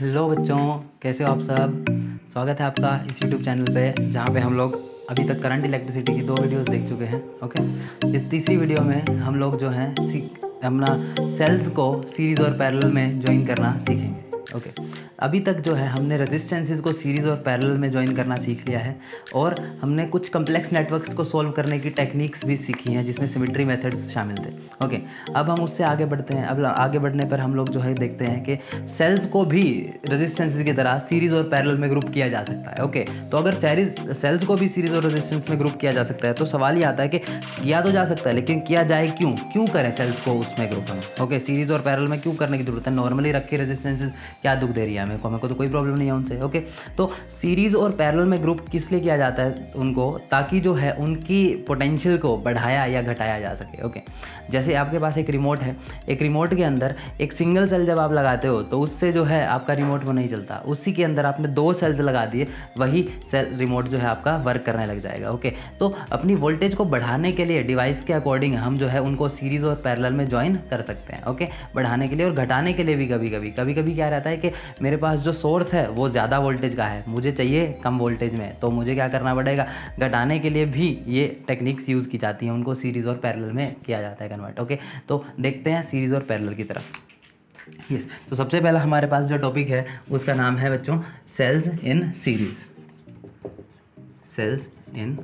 Hello बच्चों, कैसे हो आप सब। स्वागत है आपका इस यूट्यूब चैनल पे जहाँ पे हम लोग अभी तक करंट इलेक्ट्रिसिटी की 2 वीडियोस देख चुके हैं। ओके, इस तीसरी वीडियो में हम लोग जो है अपना सेल्स को सीरीज़ और पैरेलल में ज्वाइन करना सीखेंगे। ओके, अभी तक जो है हमने रेजिस्टेंसेस को सीरीज़ और पैरेलल में ज्वाइन करना सीख लिया है और हमने कुछ कम्प्लेक्स नेटवर्क्स को सॉल्व करने की टेक्निक्स भी सीखी हैं जिसमें सिमेट्री मेथड्स शामिल थे। ओके, अब हम उससे आगे बढ़ते हैं। अब आगे बढ़ने पर हम लोग जो है देखते हैं कि सेल्स को भी रेजिस्टेंसेस की तरह सीरीज़ और पैरेलल में ग्रुप किया जा सकता है। ओके, तो अगर सेल्स को भी सीरीज़ और रेजिस्टेंस में ग्रुप किया जा सकता है तो सवाल ये आता है कि किया तो जा सकता है, लेकिन किया जाए क्यों क्यों करें सेल्स को उसमें ग्रुप में। ओके, सीरीज़ और पैरेलल में क्यों करने की जरूरत है। नॉर्मली रखे रेजिस्टेंसेस क्या दुख दे रही है हमें को तो कोई प्रॉब्लम नहीं है उनसे। ओके, तो सीरीज़ और पैरेलल में ग्रुप किस लिए किया जाता है उनको, ताकि जो है उनकी पोटेंशियल को बढ़ाया या घटाया जा सके। ओके, जैसे आपके पास एक रिमोट है, एक रिमोट के अंदर एक सिंगल सेल जब आप लगाते हो तो उससे जो है आपका रिमोट वो नहीं चलता। उसी के अंदर आपने 2 सेल्स लगा दिए, वही सेल रिमोट जो है आपका वर्क करने लग जाएगा। ओके, तो अपनी वोल्टेज को बढ़ाने के लिए डिवाइस के अकॉर्डिंग हम जो है उनको सीरीज़ और पैरेलल में ज्वाइन कर सकते हैं। ओके, बढ़ाने के लिए और घटाने के लिए भी कभी कभी क्या रहता है कि मेरे पास जो सोर्स है वो ज़्यादा वोल्टेज का है, मुझे चाहिए कम वोल्टेज में, तो मुझे क्या करना पड़ेगा, घटाने के लिए भी ये टेक्निक्स यूज़ की जाती हैं, उनको सीरीज़ और पैरेलल में किया जाता है कन्वर्ट। ओके, तो देखते हैं सीरीज़ और पैरेलल की तरफ। यस, तो सबसे पहला हमारे पास जो टॉपिक है उसका नाम है बच्चों सेल्स इन सीरीज़। सेल्स इन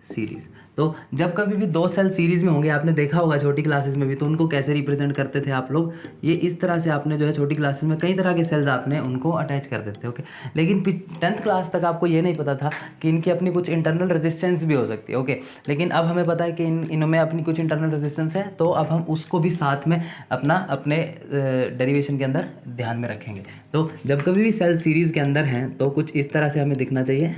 सीरीज़, तो जब कभी भी 2 सेल सीरीज़ में होंगे, आपने देखा होगा छोटी क्लासेस में भी, तो उनको कैसे रिप्रेजेंट करते थे आप लोग, ये इस तरह से आपने जो है छोटी क्लासेस में कई तरह के सेल्स आपने उनको अटैच कर देते थे। ओके, लेकिन 10th क्लास तक आपको ये नहीं पता था कि इनकी अपनी कुछ इंटरनल रेजिस्टेंस भी हो सकती है। ओके, लेकिन अब हमें पता है कि इनमें अपनी कुछ इंटरनल रेजिस्टेंस है, तो अब हम उसको भी साथ में अपने डेरिवेशन के अंदर ध्यान में रखेंगे। तो जब कभी भी सेल सीरीज़ के अंदर हैं तो कुछ इस तरह से हमें दिखना चाहिए।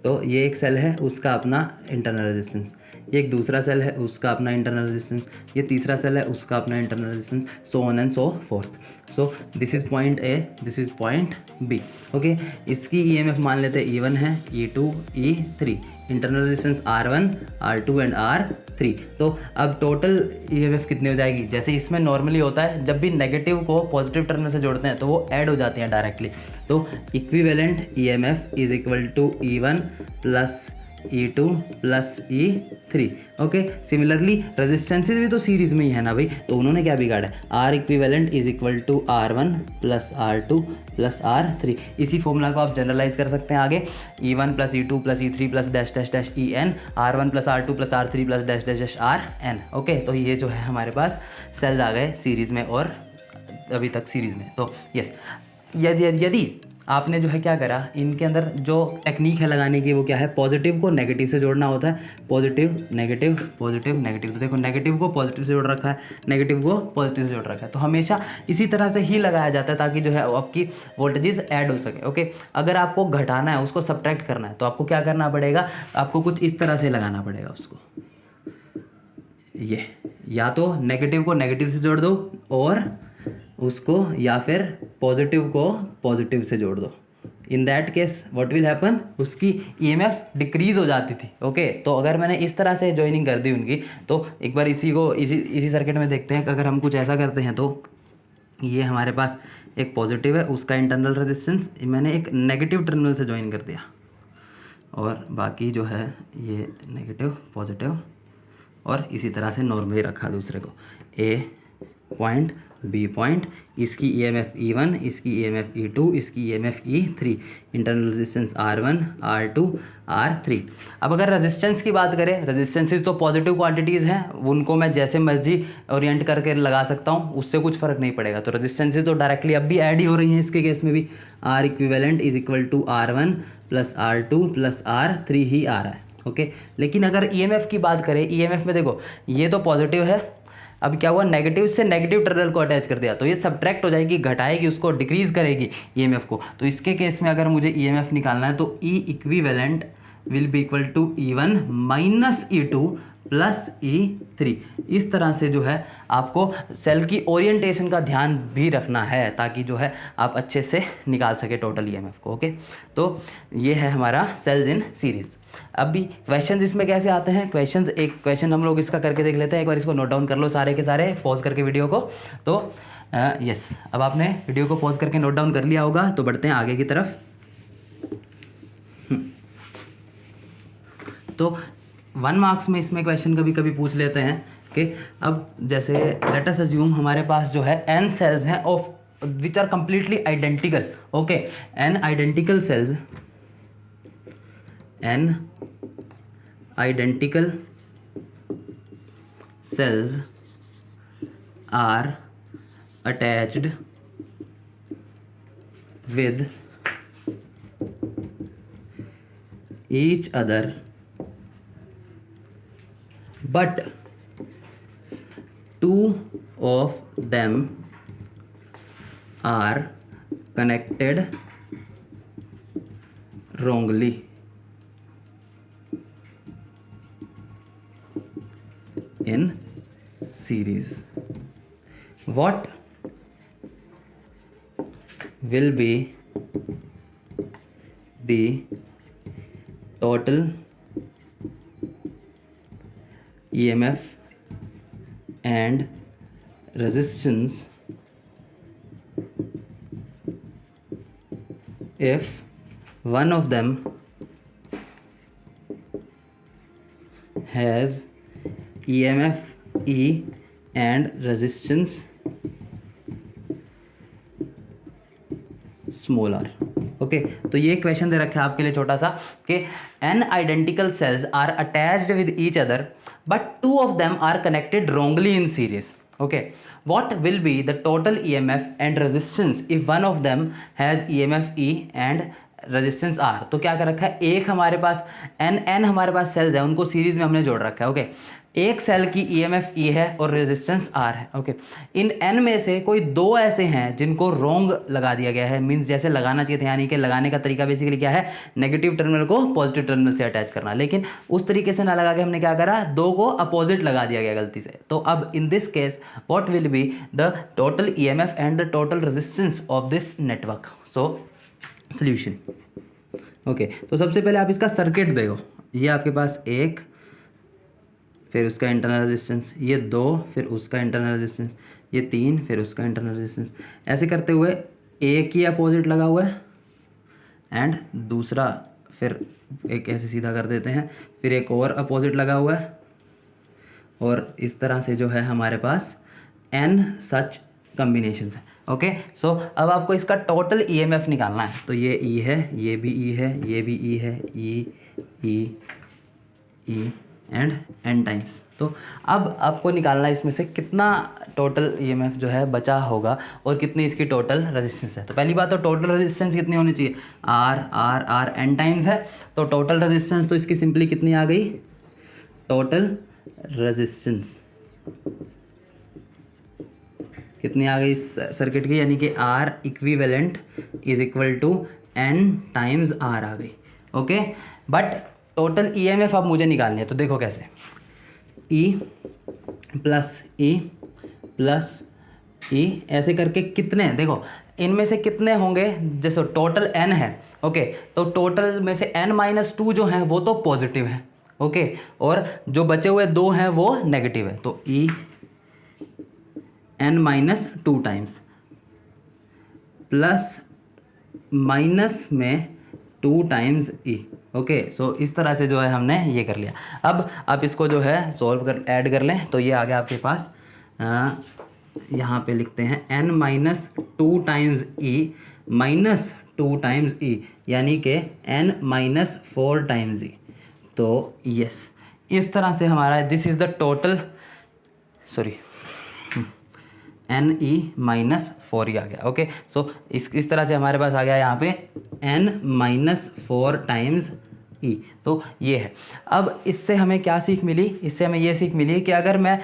तो ये एक सेल है, उसका अपना इंटरनल रेजिस्टेंस, ये एक दूसरा सेल है, उसका अपना इंटरनल रेजिस्टेंस, ये तीसरा सेल है, उसका अपना internal resistance, so on and so forth. So this is point A, this is point B. Okay, इसकी ईएमएफ मान लेते हैं E1 है, E2, E3, internal resistance R1, R2 and R3। तो अब टोटल ईएमएफ कितनी हो जाएगी, जैसे इसमें नॉर्मली होता है जब भी नेगेटिव को पॉजिटिव टर्मिनल से जोड़ते हैं तो वो ऐड हो जाती हैं डायरेक्टली। तो equivalent EMF is equal to E1 plus E2 plus E3। Okay, similarly resistances भी तो सीरीज़ में ही है ना भाई, तो उन्होंने क्या बिगाड़ा है, R equivalent is equal to R1 plus R2 plus R3। इसी फॉर्मूला को आप जनरलाइज कर सकते हैं आगे, E1 plus E2 plus E3 plus dash dash dash EN, R1 plus R2 plus R3 plus dash dash dash RN। Okay, तो ये जो है हमारे पास सेल्स आ गए सीरीज़ में और अभी तक सीरीज़ में। तो यस, यदि आपने जो है क्या करा, इनके अंदर जो टेक्निक है लगाने की वो क्या है, पॉजिटिव को नेगेटिव से जोड़ना होता है, पॉजिटिव नेगेटिव पॉजिटिव नेगेटिव। तो देखो नेगेटिव को पॉजिटिव से जोड़ रखा है, नेगेटिव को पॉजिटिव से जोड़ रखा है, तो हमेशा इसी तरह से ही लगाया जाता है ताकि जो है आपकी वोल्टेजेस ऐड हो सके। ओके, अगर आपको घटाना है, उसको सब्ट्रैक्ट करना है, तो आपको क्या करना पड़ेगा, आपको कुछ इस तरह से लगाना पड़ेगा उसको, ये या तो नेगेटिव को नेगेटिव से जोड़ दो और उसको, या फिर पॉजिटिव को पॉजिटिव से जोड़ दो। इन that case what will happen, उसकी ईएमएफ डिक्रीज हो जाती थी। ओके, तो अगर मैंने इस तरह से ज्वाइनिंग कर दी उनकी, तो एक बार इसी सर्किट में देखते हैं कि अगर हम कुछ ऐसा करते हैं तो ये हमारे पास एक पॉजिटिव है, उसका इंटरनल रेजिस्टेंस मैंने एक नेगेटिव टर्मिनल से ज्वाइन कर दिया, और बाकी जो है ये नेगेटिव पॉजिटिव, और इसी तरह से नॉर्मली रखा दूसरे को, ए पॉइंट बी पॉइंट, इसकी ईएमएफ E1, इसकी ईएमएफ E2, इसकी EMF E3, internal resistance R1, R2, R3। अब अगर रेजिस्टेंस की बात करें, रेजिस्टेंसेस तो पॉजिटिव क्वांटिटीज़ हैं, उनको मैं जैसे मर्जी ओरिएंट करके लगा सकता हूँ, उससे कुछ फ़र्क नहीं पड़ेगा। तो रेजिस्टेंसेस तो डायरेक्टली अब भी ऐड ही हो रही हैं, इसके केस में भी R equivalent is equal to R1 plus R2 plus R3 ही आ रहा है। ओके, लेकिन अगर ईएमएफ की बात करें, ईएमएफ में देखो ये तो पॉजिटिव है, अब क्या हुआ, नेगेटिव से नेगेटिव टर्मिनल को अटैच कर दिया, तो ये सब्ट्रैक्ट हो जाएगी, घटाएगी, उसको डिक्रीज करेगी ईएमएफ को। तो इसके केस में अगर मुझे ईएमएफ निकालना है तो E equivalent will be equal to E1 minus E2 plus E3। इस तरह से जो है आपको सेल की ओरिएंटेशन का ध्यान भी रखना है ताकि जो है आप अच्छे से निकाल सके टोटल ईएमएफ को। ओके, तो ये है हमारा सेल्स इन सीरीज़। अब भी क्वेश्चंस इसमें कैसे आते हैं, एक क्वेश्चन हम लोग इसका करके देख लेते हैं, एक बार इसको नोट डाउन कर लो सारे के सारे, पॉज करके वीडियो को। तो यस, अब आपने वीडियो को पॉज करके नोट डाउन कर लिया होगा, तो बढ़ते हैं आगे की तरफ। तो 1 मार्क्स में इसमें क्वेश्चन कभी कभी पूछ लेते हैं कि अब जैसे लेट अस अज्यूम हमारे पास जो है n सेल्स हैं of which are completely identical. Okay, n identical cells are attached with each other, but two of them are connected wrongly in series. What will be the total EMF and resistance if one of them has EMF E and resistance small r. Okay, तो ये question दे रखा है आपके लिए छोटा सा कि n identical cells are attached with each other but two of them are connected wrongly in series. Okay, what will be the total EMF and resistance if one of them has EMF E and resistance R। तो क्या कर रखा है, एक हमारे पास n हमारे पास sales है, उनको सीरीज में हमने जोड़ रखा है। ओके, एक सेल की EMF E है और रेजिस्टेंस R है। ओके, इन n में से कोई दो ऐसे हैं जिनको रोंग लगा दिया गया है, मींस जैसे लगाना चाहिए था, यानी कि लगाने का तरीका बेसिकली क्या है, नेगेटिव टर्मिनल को पॉजिटिव टर्मिनल से अटैच करना, लेकिन उस तरीके से ना लगा के हमने क्या करा, दो को अपोजिट लगा दिया गया गलती से। तो अब in this case what will be the total EMF and the total resistance of this network. So solution. Okay, तो सबसे पहले आप इसका सर्किट देखो, ये आपके पास एक, फिर उसका इंटरनल रेजिस्टेंस, ये दो, फिर उसका इंटरनल रेजिस्टेंस, ये तीन, फिर उसका इंटरनल रेजिस्टेंस। ऐसे करते हुए एक ही अपोजिट लगा हुआ है एंड दूसरा फिर एक ऐसे सीधा कर देते हैं, फिर एक और अपोजिट लगा हुआ है, और इस तरह से जो है हमारे पास n सच कम्बिनेशंस हैं। ओके, सो अब आपको इसका टोटल EMF निकालना है। तो ये E है, ये भी E है, ये भी E है, E एंड n टाइम्स। तो अब आपको निकालना है इसमें से कितना टोटल EMF जो है बचा होगा और कितनी इसकी टोटल रेजिस्टेंस है। तो पहली बात तो टोटल रेजिस्टेंस कितनी होनी चाहिए, R n टाइम्स है, तो टोटल रेजिस्टेंस तो इसकी सिंपली कितनी आ गई, टोटल रेजिस्टेंस कितनी आ गई इस सर्किट की, यानी कि R equivalent is equal to n times R आ गई। ओके, बट टोटल EMF अब मुझे निकालनी है, तो देखो कैसे, E प्लस E ऐसे करके कितने, देखो इनमें से कितने होंगे, जैसे टोटल n है। ओके, तो टोटल में से n-2 जो हैं वो तो पॉजिटिव है। ओके, और जो बचे हुए दो हैं वो नेगेटिव है, तो E n-2 times plus minus में 2 टाइम्स E। ओके, सो इस तरह से जो है हमने ये कर लिया। अब आप इसको जो है सॉल्व कर ऐड कर लें, तो ये आ गया आपके पास, यहाँ पे लिखते हैं n-2 times E minus 2 times E, यानी कि n-4 टाइम्स E। तो यस, इस तरह से हमारा this is the total, sorry n-4 आ गया। ओके, सो इस तरह से हमारे पास आ गया यहाँ पे n-4 टाइम्स E। तो ये है। अब इससे हमें क्या सीख मिली, इससे हमें ये सीख मिली कि अगर मैं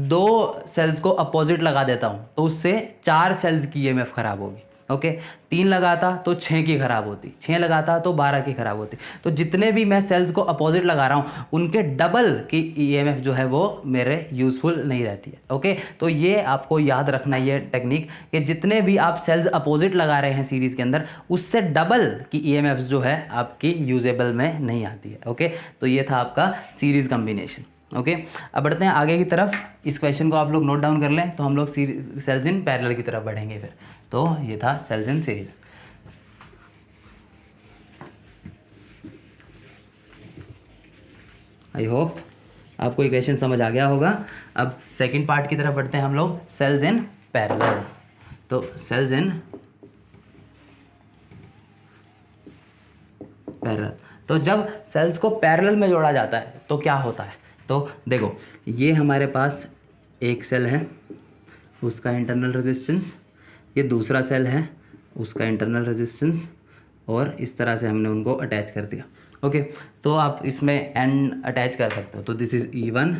2 सेल्स को अपोजिट लगा देता हूँ तो उससे 4 सेल्स की EMF खराब होगी। ओके, 3 लगाता तो 6 की खराब होती, 6 लगाता तो 12 की खराब होती। तो जितने भी मैं सेल्स को अपोजिट लगा रहा हूँ उनके डबल की EMF जो है वो मेरे यूज़फुल नहीं रहती है। ओके, तो ये आपको याद रखना, ये टेक्निक कि जितने भी आप सेल्स अपोजिट लगा रहे हैं सीरीज़ के अंदर, उससे डबल की EMF जो है आपकी यूजेबल में नहीं आती है। ओके, तो ये था आपका सीरीज़ कम्बिनेशन। ओके, अब बढ़ते हैं आगे की तरफ। इस क्वेश्चन को आप लोग नोट डाउन कर लें, तो हम लोग सेल्स इन पैरेलल की तरफ बढ़ेंगे फिर। तो ये था cells in series. I hope आपको इक्वेशन समझ आ गया होगा। अब सेकंड पार्ट की तरफ बढ़ते हैं हम लोग, सेल्स इन पैरेलल। तो सेल्स इन पैरेलल, तो जब सेल्स को पैरेलल में जोड़ा जाता है तो क्या होता है। तो देखो, ये हमारे पास एक सेल है, उसका इंटरनल रेजिस्टेंस, ये दूसरा सेल है, उसका इंटरनल रेजिस्टेंस, और इस तरह से हमने उनको अटैच कर दिया। ओके, तो आप इसमें एन अटैच कर सकते हो। तो this is E1,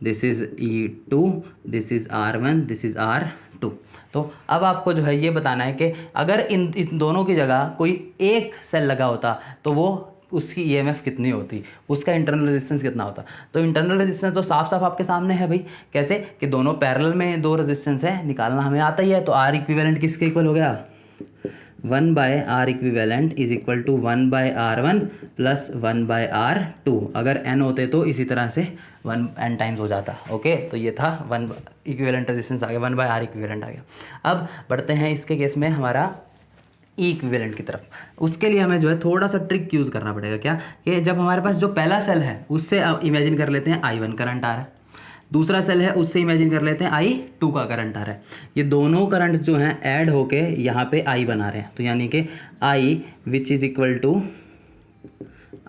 this is E2, this is R1, this is R2। तो अब आपको जो है ये बताना है कि अगर इन दोनों की जगह कोई एक सेल लगा होता तो वो उसकी EMF कितनी होती, उसका इंटरनल रेजिस्टेंस कितना होता। तो इंटरनल रेजिस्टेंस तो साफ साफ आपके सामने है भाई, कैसे कि दोनों पैरेलल में दो रेजिस्टेंस है, निकालना हमें आता ही है। तो R इक्विवेलेंट किसके इक्वल हो गया, 1/R equivalent is equal to 1/R1 plus 1/R2। अगर n होते तो इसी तरह से 1n टाइम्स हो जाता। ओके, तो ये था 1 इक्विवेलेंट रेजिस्टेंस आ गया, 1/R इक्विवेलेंट आ गया। अब बढ़ते हैं इसके केस में हमारा ई इक्विवेलेंट की तरफ। उसके लिए हमें जो है थोड़ा सा ट्रिक यूज़ करना पड़ेगा। क्या कि जब हमारे पास जो पहला सेल है उससे इमेजिन कर लेते हैं I1 करंट आ रहा है, दूसरा सेल है उससे इमेजिन कर लेते हैं I2 का करंट आ रहा है। ये दोनों करंट्स जो हैं ऐड होके यहाँ पे I बना रहे हैं। तो यानी कि I which is equal to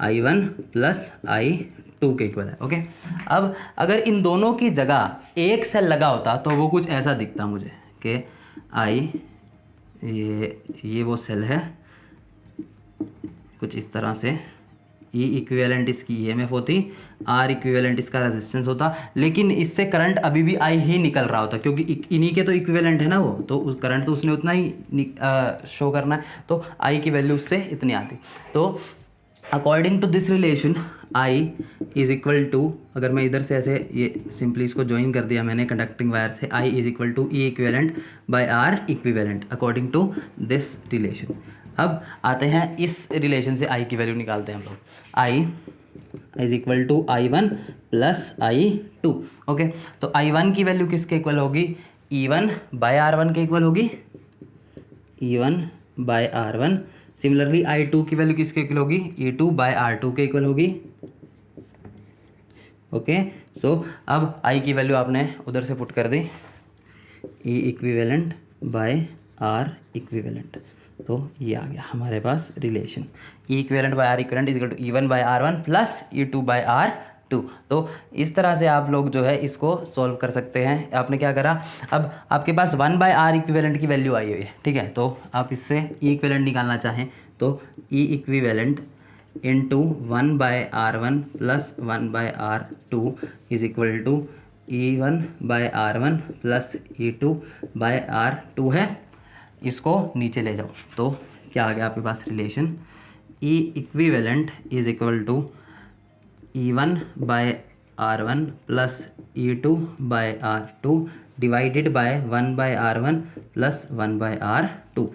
I1 plus I2 के इक्वल है। ओके, अब अगर इन दोनों की जगह एक सेल लगा होता तो वो कुछ ऐसा दिखता मुझे कि ये वो सेल है, कुछ इस तरह से। E इक्विवेलेंट इसकी EMF होती, R इक्विवेलेंट इसका रेजिस्टेंस होता, लेकिन इससे करंट अभी भी I ही निकल रहा होता, क्योंकि इन्हीं के तो इक्विवेलेंट है ना वो, तो उस करंट तो उसने उतना ही शो करना है। तो I की वैल्यू उससे इतनी आती। तो according to this relation I is equal to, अगर मैं इधर से ऐसे ये सिंपली इसको ज्वाइन कर दिया मैंने कंडक्टिंग वायर से, I is equal to E equivalent bye R equivalent according to this relation. अब आते हैं इस रिलेशन से I की वैल्यू निकालते हैं हम लोग। I is equal to I1 plus I2। Okay, तो I1 की वैल्यू किसके इक्वल होगी, E1 बाय R1 के इक्वल होगी, E1 by R1। Similarly I2 की वैल्यू किसके इक्वल होगी, E2 बाय R2 के इक्वल होगी। ओके, सो अब I की वैल्यू आपने उधर से पुट कर दी, E equivalent bye R equivalent. तो ये आ गया हमारे पास relation, E equivalent bye R equivalent is equal to E1 by R1 plus E2 by R2। तो इस तरह से आप लोग जो है इसको सॉल्व कर सकते हैं। आपने क्या करा, अब आपके पास 1 बाय R इक्विवेलेंट की वैल्यू आई हुई है, ठीक है। तो आप इससे E इक्विवेलेंट निकालना चाहें तो E equivalent into 1 by R1 plus 1 by R2 is equal to E1 by R1 plus E2 by R2 है। इसको नीचे ले जाओ तो क्या आ गया आपके पास relation, E equivalent is equal to E1 by R1 plus E2 by R2 divided by 1 by R1 plus 1 by R2।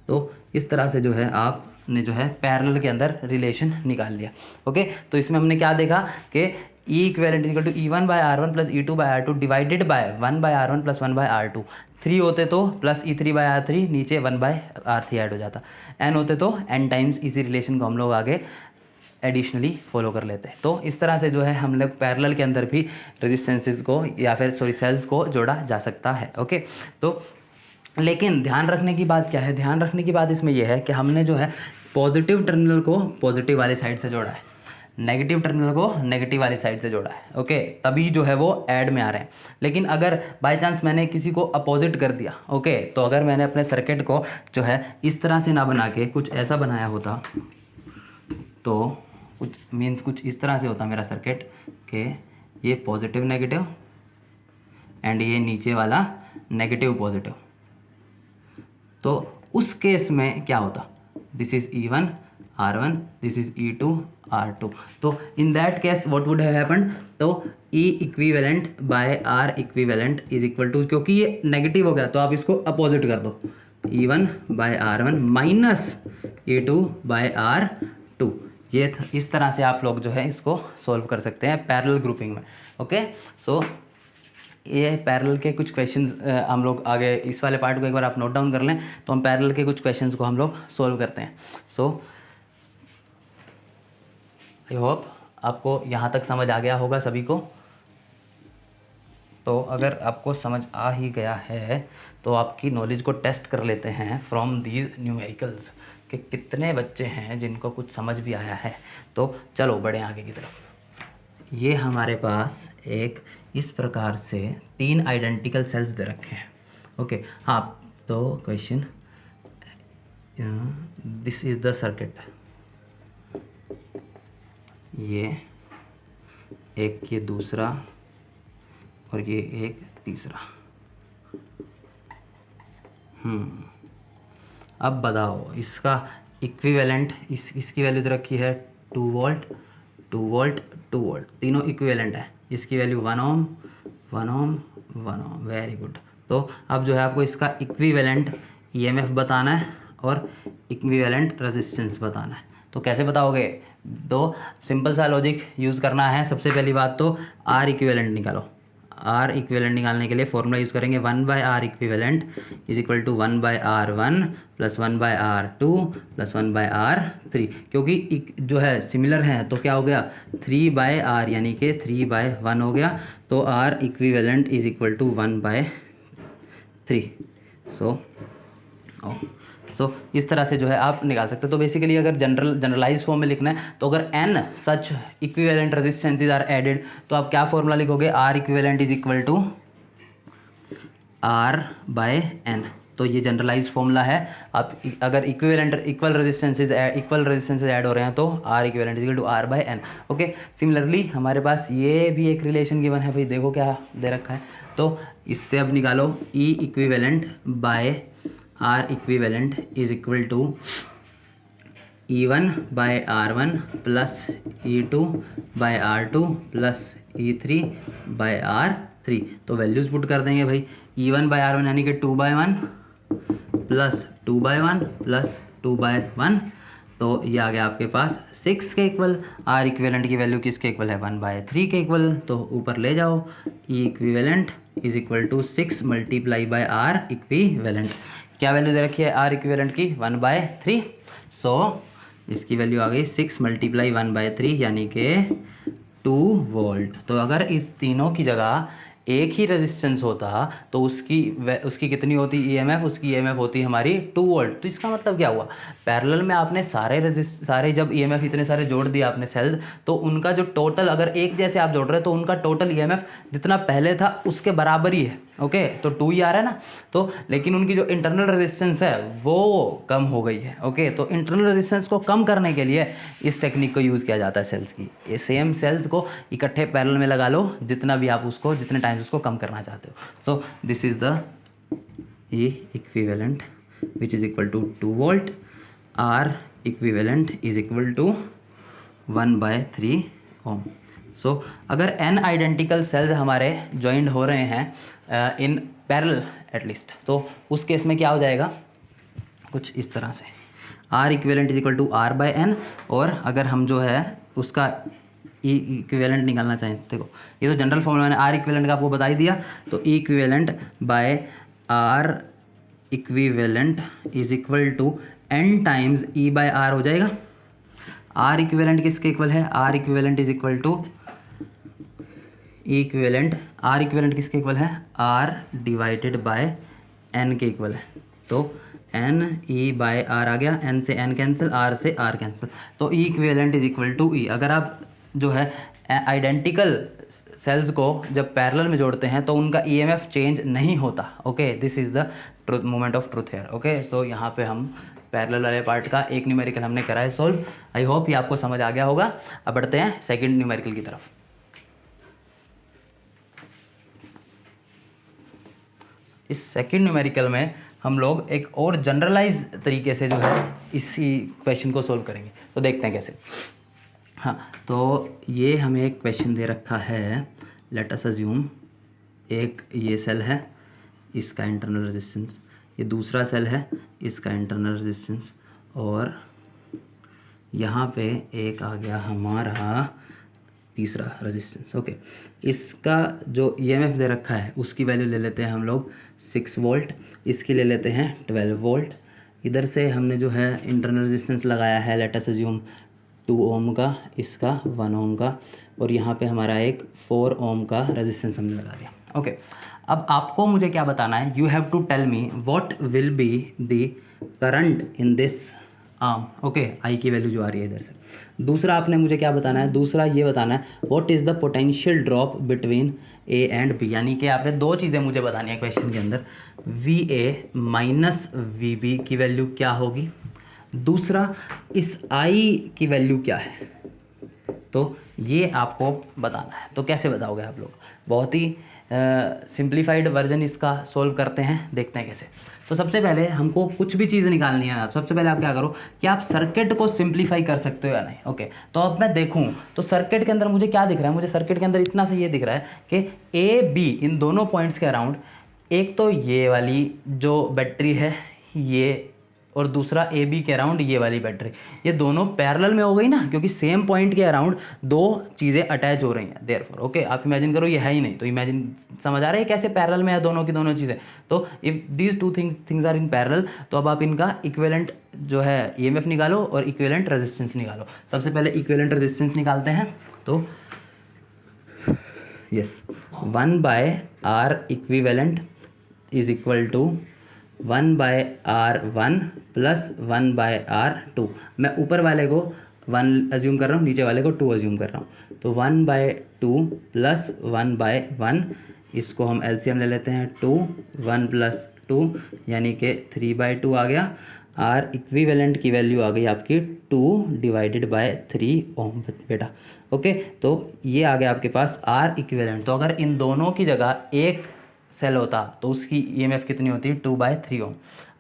तो इस तरह से जो है आपने जो है पैरेलल के अंदर रिलेशन निकाल लिया। ओके, तो इसमें हमने क्या देखा कि E equivalent is equal to E1 by R1 plus E2 by R2 divided by 1 by R1 plus 1 by R2। 3 होते तो प्लस E3 बाय R3, नीचे 1 बाय R3 ऐड हो जाता। n होते तो n टाइम्स इसी रिलेशन को हम लोग आगे एडिशनली फॉलो कर लेते हैं। तो इस तरह से जो है हम लोग पैरेलल के अंदर भी रेजिस्टेंसेस को या फिर सेल्स को जोड़ा जा सकता है। ओके, तो लेकिन ध्यान रखने की बात क्या है, ध्यान रखने की बात इसमें यह है कि हमने जो है पॉजिटिव टर्मिनल को पॉजिटिव वाली साइड से जोड़ा है, नेगेटिव टर्मिनल को नेगेटिव वाली साइड से जोड़ा है। ओके, तभी जो है वो ऐड में आ रहे हैं। लेकिन अगर बाय चांस मैंने किसी को अपोजिट कर दिया, ओके, तो अगर मैंने अपने सर्किट को जो है इस तरह से ना बना के कुछ ऐसा बनाया होता, तो कुछ मीन्स कुछ इस तरह से होता मेरा सर्किट कि ये पॉजिटिव नेगेटिव एंड ये नीचे वाला नेगेटिव पॉजिटिव, तो उस केस में क्या होता, this is E1 R1, this is E2 R2। तो in that case what would have happened, तो E equivalent bye R equivalent is equal to, क्योंकि ये नेगेटिव हो गया तो आप इसको अपोजिट कर दो, E1 by R1 minus E2 by R2 ये इस तरह से आप लोग जो है इसको सोल्व कर सकते हैं पैरेलल ग्रुपिंग में। ओके, सो ये पैरेलल के कुछ क्वेश्चंस हम लोग आगे इस वाले पार्ट को एक बार आप नोट डाउन कर लें तो हम पैरेलल के कुछ क्वेश्चंस को हम लोग सोल्व करते हैं। सो आई होप आपको यहाँ तक समझ आ गया होगा सभी को। तो अगर आपको समझ आ ही गया है तो आपकी नॉलेज को टेस्ट कर लेते हैं फ्रॉम दीज न्यूमेरिकल्स कि कितने बच्चे हैं जिनको कुछ समझ भी आया है। तो चलो बढ़े आगे की तरफ। ये हमारे पास एक इस प्रकार से 3 आइडेंटिकल सेल्स दे रखे हैं। ओके, हाँ, तो question this is the circuit, ये एक, ये दूसरा और ये एक तीसरा। अब बताओ इसका इक्विवेलेंट, इसकी वैल्यू तो रखी है 2 वोल्ट 2 वोल्ट 2 वोल्ट, तीनों इक्विवेलेंट है। इसकी वैल्यू 1 ओम 1 ओम 1 ओम, वेरी गुड। तो अब जो है आपको इसका इक्विवेलेंट ईएमएफ बताना है और इक्विवेलेंट रेजिस्टेंस बताना है। तो कैसे बताओगे? दो सिंपल सा लॉजिक यूज़ करना है। सबसे पहली बात तो आर इक्विवेलेंट निकालो। आर इक्विवेलेंट निकालने के लिए फॉर्मूला यूज़ करेंगे 1/r equivalent is equal to 1/r1 plus 1/r2 plus 1/r3। क्योंकि जो है सिमिलर है तो क्या हो गया 3/r यानी कि 3/1 हो गया। तो R equivalent is equal to 1/3। So इस तरह से जो है आप निकाल सकते हैं। तो बेसिकली अगर जनरलाइज फॉर्म में लिखना है तो अगर n such equivalent resistances are added तो आप क्या फॉर्मूला लिखोगे? R equivalent is equal to r/n। तो ये जनरलाइज फॉर्मूला है। आप अगर इक्वल रेजिस्टेंसेज ऐड हो रहे हैं तो R equivalent is equal to r/n। Okay, similarly हमारे पास ये भी एक रिलेशन गिवन है भाई, देखो क्या दे रखा है। तो इससे अब निकालो E equivalent bye R equivalent is equal to E1/R1 plus E2/R2 plus E3/R3। तो वैल्यूज़ पुट कर देंगे भाई। E1/R1 यानी कि 2/1 प्लस 2/1 प्लस 2/1। तो ये आ गया आपके पास 6 के इक्वल। R इक्विवेलेंट की वैल्यू किसके इक्वल है? 1/3 के इक्वल। तो ऊपर ले जाओ, E equivalent is equal to 6 multiply by R equivalent. क्या वैल्यू दे रखी है R इक्विवेलेंट की? 1/3। सो इसकी वैल्यू आ गई 6 मल्टीप्लाई 1/3 यानी कि 2 वोल्ट। तो अगर इस तीनों की जगह एक ही रेजिस्टेंस होता तो उसकी कितनी होती ईएमएफ? उसकी ईएमएफ होती हमारी 2 वोल्ट। तो इसका मतलब क्या हुआ? पैरेलल में आपने सारे जब ईएमएफ इतने सारे जोड़ दिए आपने सेल्स, तो उनका जो टोटल अगर एक जैसे आप जोड़ रहे हो तो उनका टोटल ईएमएफ जितना पहले था उसके बराबर ही है। ओके, तो 2 ही आ रहा है ना। तो लेकिन उनकी जो इंटरनल रेजिस्टेंस है वो कम हो गई है। ओके, तो इंटरनल रेजिस्टेंस को कम करने के लिए इस टेक्निक को यूज़ किया जाता है सेल्स की। ये सेम सेल्स को इकट्ठे पैरेलल में लगा लो जितना भी आप उसको जितने टाइम्स उसको कम करना चाहते हो। So this is the E equivalent which is equal to 2 volt. R equivalent is equal to 1/3 ohm. So अगर n आइडेंटिकल सेल्स हमारे ज्वाइंट हो रहे हैं इन पैरेलल एटलीस्ट, तो उस केस में क्या हो जाएगा? कुछ इस तरह से R equivalent is equal to R/n। और अगर हम जो है उसका E इक्विवेलेंट निकालना चाहें, देखो ये तो जनरल फॉर्मूला मैंने R इक्विवेलेंट का आपको बता ही दिया। तो E equivalent bye R equivalent is equal to n times E/R हो जाएगा। R इक्विवेलेंट किसके इक्वल है? R equivalent is equal to E equivalent. R equivalent किसके इक्वल है? R डिवाइडेड बाय n के इक्वल है। तो n E/R आ गया, n से n कैंसिल, R से R कैंसिल। तो E equivalent is equal to E। अगर आप जो है आइडेंटिकल सेल्स को जब पैरेलल में जोड़ते हैं तो उनका ईएमएफ चेंज नहीं होता। Okay, this is the truth, moment of truth here. Okay, so यहाँ पे हम पैरेलल वाले पार्ट का एक न्यूमेरिकल हमने करा है सोल्व। आई होप ये आपको समझ आ गया होगा। अब बढ़ते हैं सेकंड न्यूमेरिकल की तरफ। इस सेकंड न्यूमेरिकल में हम लोग एक और जनरलाइज तरीके से जो है इसी क्वेश्चन को सोल्व करेंगे। तो देखते हैं कैसे। हाँ, तो ये हमें एक क्वेश्चन दे रखा है। लेट अस अज्यूम एक ये सेल है, इसका इंटरनल रेजिस्टेंस, ये दूसरा सेल है, इसका इंटरनल रेजिस्टेंस, और यहाँ पे एक आ गया हमारा तीसरा रेजिस्टेंस। ओके, इसका जो ईएमएफ दे रखा है उसकी वैल्यू ले लेते हैं हम लोग 6 वोल्ट, इसकी ले लेते हैं 12 वोल्ट। इधर से हमने जो है इंटरनल रेजिस्टेंस लगाया है, लेट अस अज्यूम 2 ओम का, इसका 1 ओम का, और यहाँ पे हमारा एक 4 ओम का रेजिस्टेंस हमने लगा दिया। ओके, अब आपको मुझे क्या बताना है, you have to tell me what will be the current in this arm. Okay, I की वैल्यू जो आ रही है इधर से। दूसरा आपने मुझे क्या बताना है, दूसरा ये बताना है what is the potential drop between A and B, यानी कि आपने दो चीज़ें मुझे बतानी है क्वेश्चन के अंदर, V A minus V B की वैल्यू क्या होगी, दूसरा इस आई की वैल्यू क्या है, तो ये आपको बताना है। तो कैसे बताओगे आप लोग, बहुत ही सिंप्लीफाइड वर्जन इसका सोल्व करते हैं, देखते हैं कैसे। तो सबसे पहले हमको कुछ भी चीज़ निकालनी है ना, सबसे पहले आप क्या करो कि आप सर्किट को सिंप्लीफाई कर सकते हो या नहीं। ओके, तो अब मैं देखूं तो सर्किट के अंदर मुझे क्या दिख रहा है, मुझे सर्किट के अंदर इतना से ये दिख रहा है कि ए बी इन दोनों पॉइंट्स के अराउंड, एक तो ये वाली जो बैटरी है ये, और दूसरा ए बी के अराउंड ये वाली बैटरी, ये दोनों पैरेलल में हो गई ना, क्योंकि सेम पॉइंट के अराउंड दो चीज़ें अटैच हो रही हैं देयरफॉर। ओके, आप इमेजिन करो ये है ही नहीं, तो इमेजिन समझ आ रहा है कैसे पैरेलल में है दोनों की दोनों चीज़ें। तो if these two things are in parallel, तो अब आप इनका इक्विवेलेंट जो है ईएमएफ निकालो और इक्विवेलेंट रेजिस्टेंस निकालो। सबसे पहले इक्विवेलेंट रेजिस्टेंस निकालते हैं, तो yes 1/R equivalent is equal to 1/R1 plus 1/R2। मैं ऊपर वाले को 1 अज्यूम कर रहा हूँ, नीचे वाले को 2 अज्यूम कर रहा हूँ, तो 1/2 प्लस 1/1, इसको हम एलसीएम ले लेते हैं 2, 1 प्लस 2 यानी कि 3/2 आ गया। आर इक्विवेलेंट की वैल्यू आ गई आपकी 2 डिवाइडेड बाय 3 ओम बेटा। ओके, तो ये आ गया आपके पास आर इक्विवेलेंट। तो अगर इन दोनों की जगह एक सेल होता तो उसकी ईएमएफ कितनी होती, 2/3 ओम।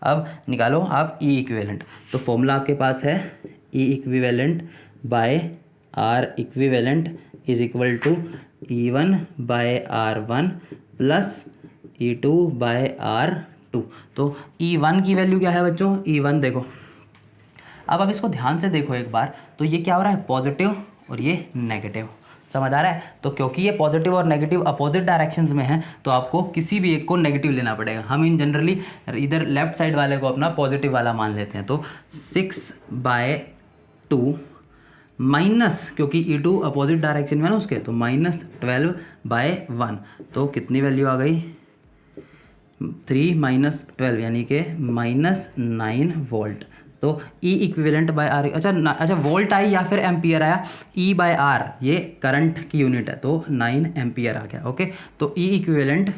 अब निकालो आप ई इक्विवेलेंट, तो फॉर्मूला आपके पास है E equivalent by R equivalent is equal to E1/R1 plus E2/R2। तो E1 की वैल्यू क्या है बच्चों, E1 देखो, अब आप इसको ध्यान से देखो एक बार, तो ये क्या हो रहा है, पॉजिटिव और ये नेगेटिव, समझ आ रहा है। तो क्योंकि ये पॉजिटिव और नेगेटिव अपोजिट डायरेक्शंस में है, तो आपको किसी भी एक को नेगेटिव लेना पड़ेगा। हम इन जनरली इधर लेफ्ट साइड वाले को अपना पॉजिटिव वाला मान लेते हैं। तो 6/2 माइनस, क्योंकि E2 अपोजिट डायरेक्शन में है ना उसके, तो -12/1, तो कितनी वैल्यू आ गई, 3 - 12 यानी कि -9 वोल्ट। तो E इक्विवेलेंट बाय आर, अच्छा वोल्ट आई या फिर एम्पियर आया, E बाय आर ये करंट की यूनिट है, तो 9 एम्पियर आ गया। ओके, तो E equivalent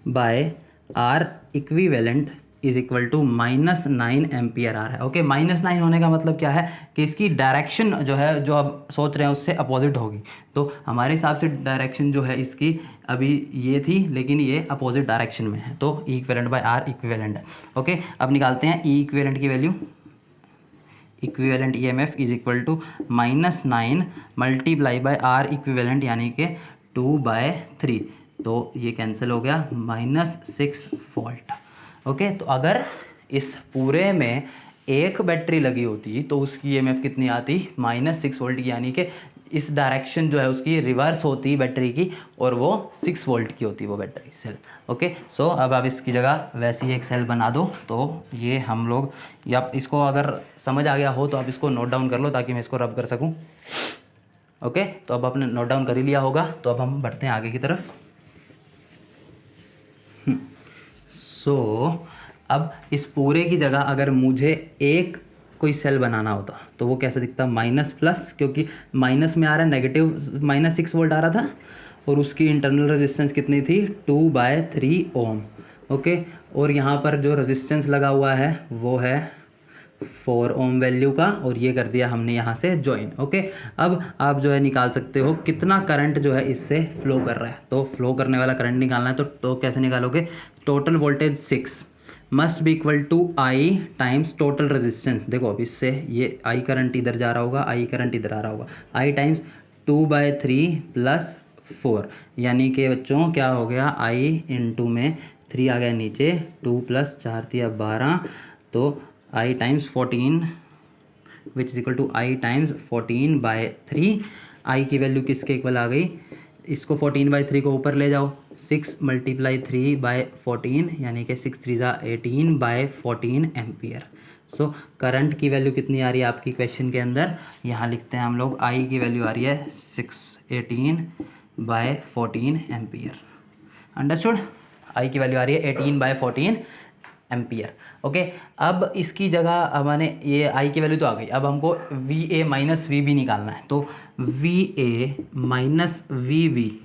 by R equivalent is equal to -9 ampere आ रहा है। ओके, -9 होने का मतलब क्या है कि इसकी डायरेक्शन जो है, जो आप सोच रहे हैं उससे अपोजिट होगी। तो हमारे हिसाब से डायरेक्शन जो है इसकी अभी ये थी, लेकिन ये अपोजिट डायरेक्शन में है, तो E equivalent by R equivalent है। ओके, अब निकालते हैं ई इक्विवेलेंट की value. Equivalent EMF is equal to -9 multiply by R equivalent यानी कि 2/3, तो ये कैंसिल हो गया, -6 वोल्ट। ओके, तो अगर इस पूरे में एक बैटरी लगी होती तो उसकी ईएमएफ कितनी आती, -6 वोल्ट की, यानी कि इस डायरेक्शन जो है उसकी रिवर्स होती बैटरी की, और वो 6 वोल्ट की होती वो बैटरी सेल। ओके, सो अब आप इसकी जगह वैसी एक सेल बना दो। तो ये हम लोग, या इसको अगर समझ आ गया हो तो आप इसको नोट डाउन कर लो ताकि मैं इसको रब कर सकूं। ओके, तो अब आपने नोट डाउन कर ही लिया होगा, तो अब हम बढ़ते हैं आगे की तरफ। अब इस पूरे की जगह अगर मुझे एक कोई सेल बनाना होता तो वो कैसे दिखता, -+, क्योंकि माइनस में आ रहा है, नेगेटिव -6 वोल्ट आ रहा था, और उसकी इंटरनल रेजिस्टेंस कितनी थी, 2/3 ओम। ओके, और यहाँ पर जो रेजिस्टेंस लगा हुआ है वो है 4 ओम वैल्यू का, और ये कर दिया हमने यहाँ से ज्वाइन। ओके, अब आप जो है निकाल सकते हो कितना करंट जो है इससे फ्लो कर रहा है। तो फ्लो करने वाला करंट निकालना है, तो कैसे निकालोगे, total voltage 6 must be equal to I times total resistance. देखो अब इससे ये I करंट इधर जा रहा होगा, I करंट इधर आ रहा होगा, I टाइम्स 2/3 प्लस 4, यानी कि बच्चों क्या हो गया, I इंटू में 3 आ गया नीचे, 2 + 4 = 12, तो I times 14 which is equal to I times 14/3। I की वैल्यू किसके इक्वल आ गई, इसको 14/3 को ऊपर ले जाओ, 6 × 3/14 यानी कि 6 3 18/14 एम्पियर। सो करंट की वैल्यू कितनी आ रही है आपकी क्वेश्चन के अंदर, यहाँ लिखते हैं हम लोग, आई की वैल्यू आ रही है 18/14 एम्पियर। अंडरस्टूड, आई की वैल्यू आ रही है 18/14 एम्पियर। ओके, अब इसकी जगह मैंने ये आई की वैल्यू तो आ गई, अब हमको V A minus V B निकालना है। तो V A minus V B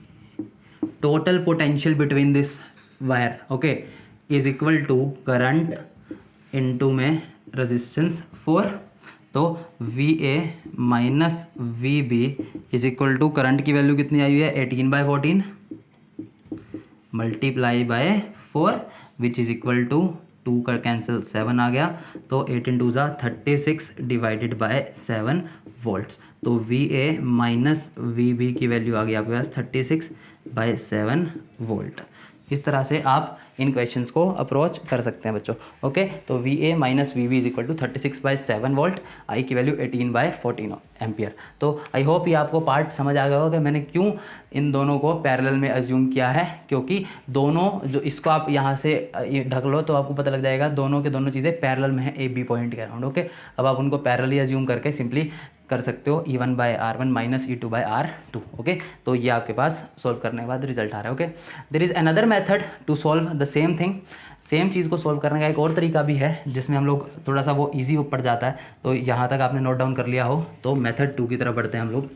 total potential between this wire, okay, is equal to current into में रेजिस्टेंस 4। तो V A minus V B is equal to current की value कितनी आई हुई है 18/14 multiply by 4 which is equal to 2 का cancel 7 आ गया, तो 8 × 2 = 36 डिवाइडेड बाय 7 वोल्ट्स। तो V A minus V B की वैल्यू आ गई आपके पास 36/7 वोल्ट। इस तरह से आप इन क्वेश्चंस को अप्रोच कर सकते हैं बच्चों। ओके, तो V A minus V B is equal to 36/7 volt, I की वैल्यू 18/14 एम्पियर। तो आई होप ये आपको पार्ट समझ आ गया होगा कि मैंने क्यों इन दोनों को पैरेलल में अज्यूम किया है, क्योंकि दोनों जो इसको आप यहाँ से ढक लो तो आपको पता लग जाएगा दोनों के दोनों चीज़ें पैरेलल में है ए बी पॉइंट के अराउंड। ओके, अब आप उनको पैरेलली अज्यूम करके सिंपली कर सकते हो E1/R1 माइनस E2/R2। ओके, तो ये आपके पास सॉल्व करने के बाद रिजल्ट आ रहा है। Okay, there is another method to solve the same thing. Same चीज़ को सॉल्व करने का एक और तरीका भी है जिसमें हम लोग थोड़ा सा वो इजी पड़ जाता है। तो यहाँ तक आपने नोट डाउन कर लिया हो तो मेथड 2 की तरफ बढ़ते हैं हम लोग।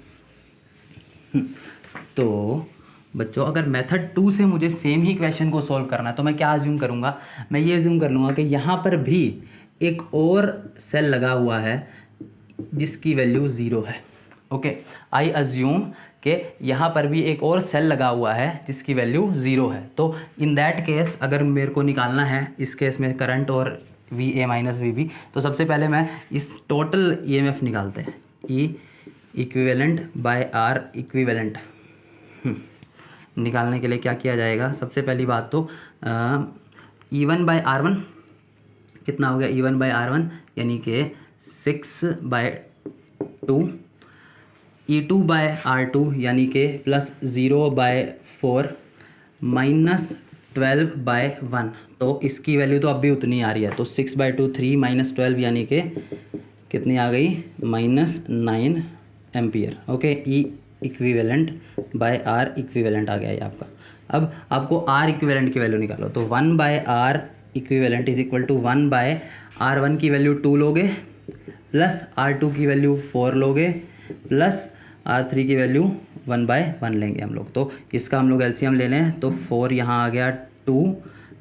तो बच्चों, अगर मेथड 2 से मुझे सेम ही क्वेश्चन को सॉल्व करना है तो मैं क्या अज्यूम करूँगा, मैं ये अज्यूम कर लूँगा कि यहाँ पर भी एक और सेल लगा हुआ है जिसकी वैल्यू 0 है। ओके, आई अज्यूम कि यहाँ पर भी एक और सेल लगा हुआ है जिसकी वैल्यू 0 है। तो इन दैट केस अगर मेरे को निकालना है इस केस में करंट और V A minus V B, तो सबसे पहले मैं इस टोटल ईएमएफ निकालते हैं, E equivalent by R equivalent. निकालने के लिए क्या किया जाएगा, सबसे पहली बात तो E1/R1 कितना हो गया, E1/R1 यानी कि 6/2, E2/R2 यानी कि प्लस 0/4 माइनस 12/1। तो इसकी वैल्यू तो अब भी उतनी आ रही है, तो 6/2 3 माइनस 12 यानी कि कितनी आ गई, -9 ampere. Okay, E equivalent by R equivalent आ गया ये आपका। अब आपको आर इक्विवेलेंट की वैल्यू निकालो, तो 1/R equivalent is equal to 1/R1 की वैल्यू 2 लोगे, प्लस R2 की वैल्यू 4 लोगे, प्लस R3 की वैल्यू 1/1 लेंगे हम लोग। तो इसका हम लोग एलसीएम ले लें, तो 4 यहाँ आ गया, 2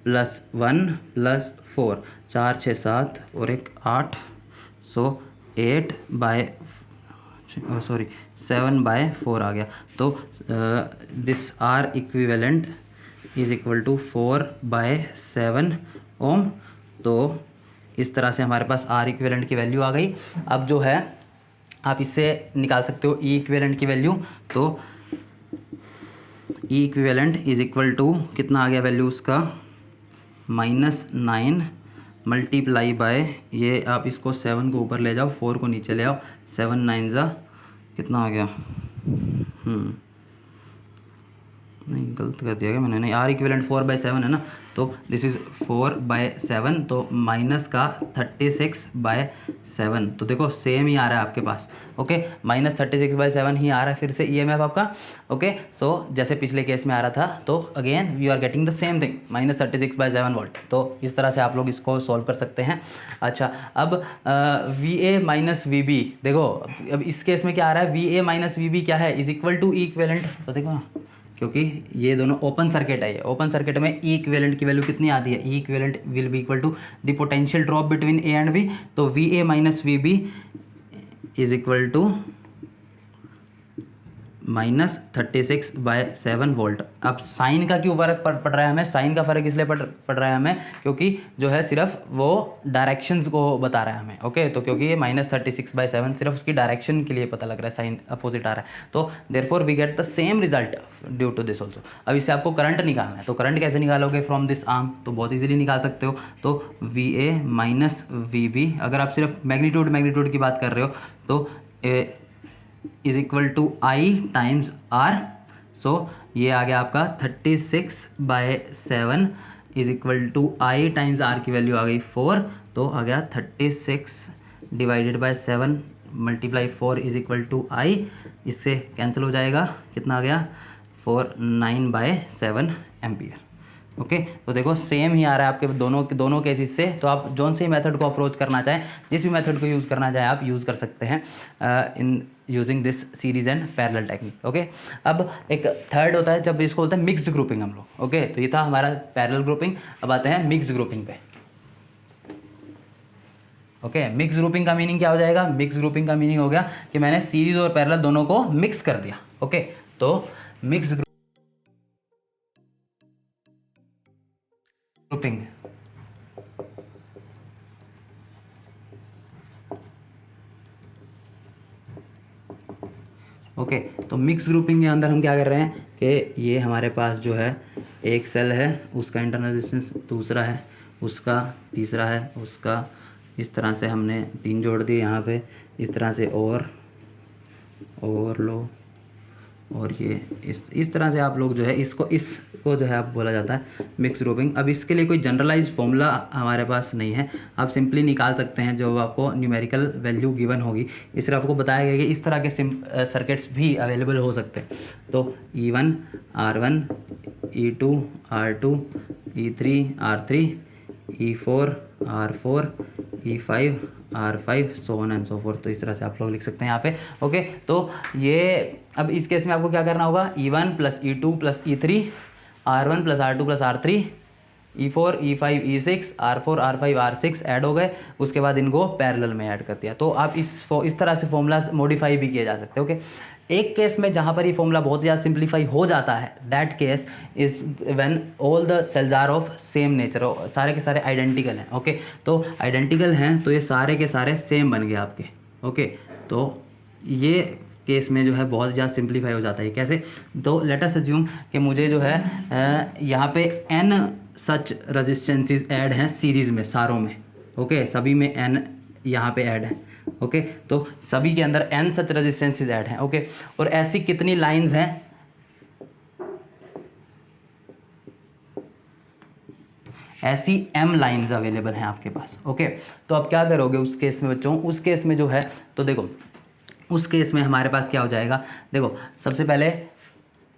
+ 1 + 4 4 6 7 और एक 8, सो 7/4 आ गया। तो this R equivalent is equal to 4/7 ohm. तो इस तरह से हमारे पास R इक्विवेलेंट की वैल्यू आ गई। अब जो है आप इससे निकाल सकते हो E इक्विवेलेंट की वैल्यू, तो E equivalent is equal to कितना आ गया वैल्यू उसका, -9 मल्टीप्लाई बाय, ये आप इसको 7 को ऊपर ले जाओ, 4 को नीचे ले आओ, 7 9 ज़ा कितना आ गया, नहीं गलत कर दिया गया मैंने, नहीं, R इक्विवेलेंट 4/7 है ना, तो दिस इज़ 4/7, तो माइनस का 36/7। तो देखो सेम ही आ रहा है आपके पास। ओके, -36/7 ही आ रहा है फिर से ईएमएफ आपका। ओके, सो जैसे पिछले केस में आ रहा था, तो again you are getting the same thing, -36/7 volt. तो इस तरह से आप लोग इसको सॉल्व कर सकते हैं। अच्छा, अब V A minus V B, देखो अब इस केस में क्या आ रहा है, V A minus V B क्या है, is equal to E equivalent. तो देखो ना, क्योंकि ये दोनों ओपन सर्किट है, ये ओपन सर्किट में ई इक्विवेलेंट की वैल्यू कितनी आती है, E equivalent will be equal to the potential drop between A and B. तो V A minus V B is equal to -36/7 volt. अब साइन का क्यों फ़र्क पड़ रहा है हमें? साइन का फ़र्क इसलिए पड़ रहा है हमें क्योंकि जो है सिर्फ वो डायरेक्शंस को बता रहा है हमें। ओके, तो क्योंकि ये -36/7 सिर्फ उसकी डायरेक्शन के लिए पता लग रहा है, साइन अपोजिट आ रहा है, तो therefore we get the same result due to this also. अब इससे आपको करंट निकालना है, तो करंट कैसे निकालोगे फ्रॉम दिस आर्म? तो बहुत ईजिली निकाल सकते हो। तो VA माइनस VB, अगर आप सिर्फ मैग्नीट्यूड की बात कर रहे हो तो is equal to I times R। So ये आ गया आपका 36/7 is equal to I times R की वैल्यू आ गई 4, तो आ गया 36/7 multiply 4 is equal to I। इससे कैंसिल हो जाएगा, कितना आ गया 49/7 एम्पियर। ओके, तो देखो सेम ही आ रहा है आपके दोनों केसेस से। तो आप जौन से मेथड को अप्रोच करना चाहें, जिस भी मेथड को यूज़ करना चाहें आप यूज़ कर सकते हैं in using this series and parallel technique. Okay, अब एक थर्ड होता है जब इसको बोलते हैं मिक्स्ड ग्रुपिंग हम लोग। ओके, तो ये था हमारा पैरेलल ग्रुपिंग। अब आते हैं मिक्स्ड ग्रुपिंग पे। ओके, मिक्स ग्रुपिंग का मीनिंग क्या हो जाएगा? मिक्स ग्रुपिंग का मीनिंग हो गया कि मैंने सीरीज और पैरेलल दोनों को मिक्स कर दिया। ओके, तो मिक्स ग्रुपिंग ओके, तो मिक्स ग्रुपिंग के अंदर हम क्या कर रहे हैं कि ये हमारे पास जो है एक सेल है, उसका इंटरनल रेजिस्टेंस दूसरा है, उसका तीसरा है, उसका इस तरह से हमने 3 जोड़ दिए यहाँ पे, इस तरह से और लो, और ये इस तरह से आप लोग जो है इसको जो है आप बोला जाता है मिक्स ग्रुपिंग। अब इसके लिए कोई जनरलाइज फॉर्मूला हमारे पास नहीं है, आप सिंपली निकाल सकते हैं जब आपको न्यूमेरिकल वैल्यू गिवन होगी। इस तरह आपको बताया गया कि इस तरह के सर्किट्स भी अवेलेबल हो सकते हैं। तो E1 R1, E2 R2, E3 R3, E4 R4, E5 R5, so on and so fourth. तो इस तरह से आप लोग लिख सकते हैं यहाँ पे। ओके, तो ये अब इस केस में आपको क्या करना होगा? E1 plus E2 plus E3, R1 plus R2 plus R3, E4 E5 E6, R4 R5 R6 add हो गए, उसके बाद इनको पैरेलल में ऐड कर दिया। तो आप इस तरह से फॉर्मूला मॉडिफाई भी किए जा सकते हैं। ओके, एक केस में जहाँ पर ये फॉर्मूला बहुत ज़्यादा सिंप्लीफाई हो जाता है, that case is when all the cells are of same nature, सारे के सारे आइडेंटिकल हैं। ओके, तो आइडेंटिकल हैं तो ये सारे के सारे सेम बन गए आपके। ओके, तो ये केस में जो है बहुत ज़्यादा सिंप्लीफाई हो जाता है। कैसे? तो लेट अस अज्यूम कि मुझे जो है यहाँ पे n सच रेजिस्टेंसेस ऐड हैं सीरीज़ में, सारों में। ओके, सभी में n यहाँ पे ऐड है। ओके, तो सभी के अंदर n सच रेजिस्टेंसेस ऐड हैं। ओके, और ऐसी कितनी लाइंस हैं? ऐसी m लाइंस अवेलेबल हैं आपके पास। ओके, तो अब क्या करोगे उस केस में बच्चों? उस केस में जो है, तो देखो उस केस में हमारे पास क्या हो जाएगा? देखो सबसे पहले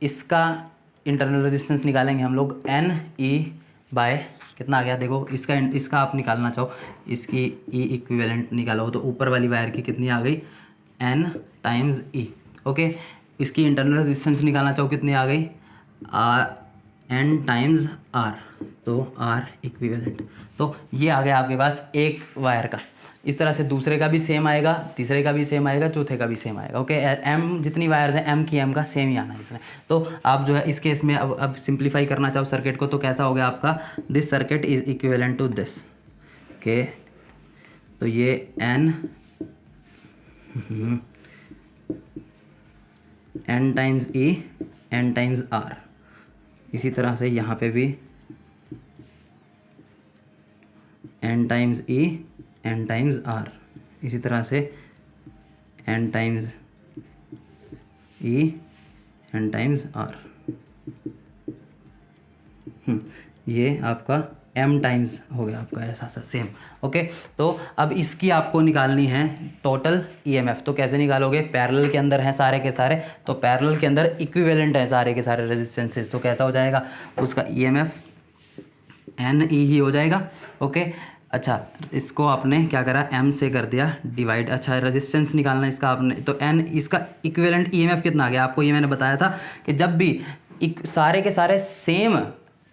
इसका इंटरनल रेजिस्टेंस निकालेंगे हम लोग, NE बाय कितना आ गया? देखो इसका आप निकालना चाहो, इसकी E इक्विवेलेंट निकालो तो ऊपर वाली वायर की कितनी आ गई? N times E। ओके, इसकी इंटरनल रेजिस्टेंस निकालना चाहो कितनी आ गई? N टाइम्स R, तो R इक्विवेलेंट। तो ये आ गया आपके पास एक वायर का। इस तरह से दूसरे का भी सेम आएगा, तीसरे का भी सेम आएगा, चौथे का भी सेम आएगा। ओके, m जितनी वायर्स हैं m की m का सेम ही आना है इसमें। तो आप जो है इस केस में अब सिंप्लीफाई करना चाहो सर्किट को, तो कैसा हो गया आपका? This circuit is equivalent to this. Okay, तो ये n times E, n times R। इसी तरह से यहाँ पे भी n times E, n times R। इसी तरह से n times E, n times R। ये आपका m टाइम्स हो गया आपका ऐसा सा सेम। ओके, तो अब इसकी आपको निकालनी है टोटल EMF। तो कैसे निकालोगे? पैरेलल के अंदर हैं सारे के सारे, तो पैरेलल के अंदर इक्विवेलेंट है सारे के सारे रेजिस्टेंसेस, तो कैसा हो जाएगा उसका EMF? NE ही हो जाएगा। ओके, अच्छा इसको आपने क्या करा? m से कर दिया डिवाइड। अच्छा, रेजिस्टेंस निकालना इसका आपने, तो n इसका इक्विवेलेंट EMF कितना आ गया? आपको ये मैंने बताया था कि जब भी सारे के सारे सेम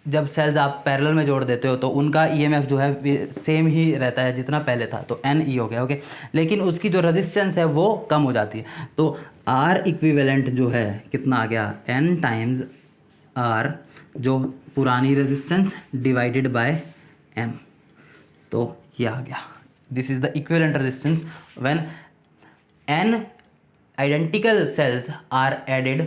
जब सेल्स आप पैरेलल में जोड़ देते हो तो उनका ईएमएफ जो है सेम ही रहता है जितना पहले था, तो एन ई हो गया। ओके, लेकिन उसकी जो रेजिस्टेंस है वो कम हो जाती है, तो आर इक्विवेलेंट जो है कितना आ गया, एन टाइम्स आर जो पुरानी रेजिस्टेंस डिवाइडेड बाय एम, तो ये आ गया। This is the equivalent resistance when an identical cells are added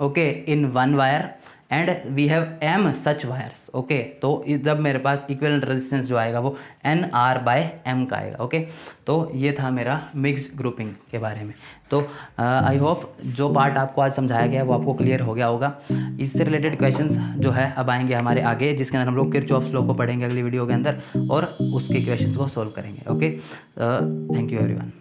okay in one wire and we have m such wires okay, तो जब मेरे पास इक्विवेलेंट रेजिस्टेंस जो आएगा वो एन आर बाय एम का आएगा। ओके, तो ये था मेरा मिक्स्ड ग्रुपिंग के बारे में। तो आई होप जो पार्ट आपको आज समझाया गया है वो आपको क्लियर हो गया होगा। इससे रिलेटेड क्वेश्चंस जो है अब आएंगे हमारे आगे, जिसके अंदर हम लोग किरचॉफ्स लॉ को पढ़ेंगे अगली वीडियो के अंदर और उसके क्वेश्चंस को सॉल्व करेंगे। Okay, thank you everyone.